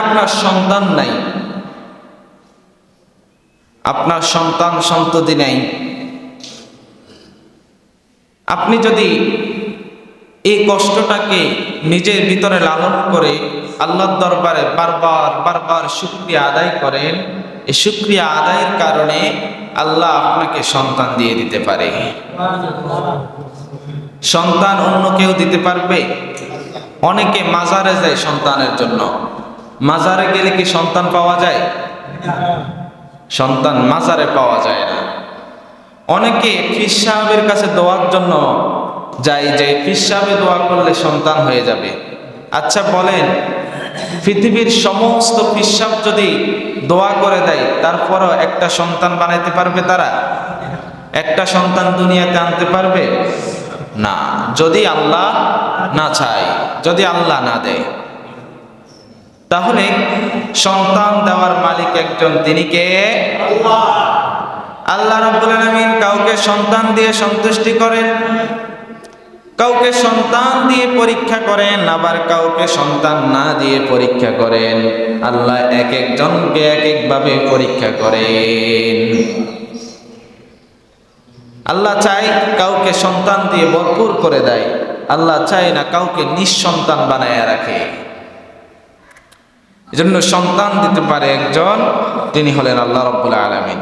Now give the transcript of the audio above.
আপনার সন্তান নাই, আপনার সন্তান সন্ততি নাই, আপনি যদি এই কষ্টটাকে নিজের ভিতরে লালন করে আল্লাহর দরবারে বারবার বারবার শুকরিয়া আদায় করেন, এই শুকরিয়া আদায়ের কারণে আল্লাহ আপনাকে সন্তান দিয়ে দিতে পারে। সন্তান অন্য কেউ দিতে পারবে? অনেকে মাজারে যায় সন্তানের জন্য। মাজারে গেলে কি সন্তান পাওয়া যায়? সন্তান মাজারে পাওয়া যায় না। অনেকে পীর সাহেবের কাছে দোয়ার জন্য যায় যে পীর সাহেবে দোয়া করলে সন্তান হয়ে যাবে। আচ্ছা বলেন, পৃথিবীর সমস্ত পীর সাহেব যদি দোয়া করে দেয় তারপরও একটা সন্তান বানাইতে পারবে তারা? একটা সন্তান দুনিয়াতে আনতে পারবে না, যদি আল্লাহ না চায়, যদি আল্লাহ না দেয়। তাহলে সন্তান দেওয়ার মালিক একজন, তিনি কে? আল্লাহ রাব্বুল আলামিন কাউকে সন্তান দিয়ে সন্তুষ্টি করেন, কাউকে সন্তান দিয়ে পরীক্ষা করেন, আবার কাউকে সন্তান না দিয়ে পরীক্ষা করেন। আল্লাহ এক একজনকে এক একভাবে পরীক্ষা করেন। আল্লাহ চাই কাউকে সন্তান দিয়ে ভরপুর করে দেয়, আল্লাহ চায় না কাউকে নিঃসন্তান বানায় রাখে। এজন্য সন্তান দিতে পারে একজন, তিনি হলেন আল্লাহ রাব্বুল আলামিন।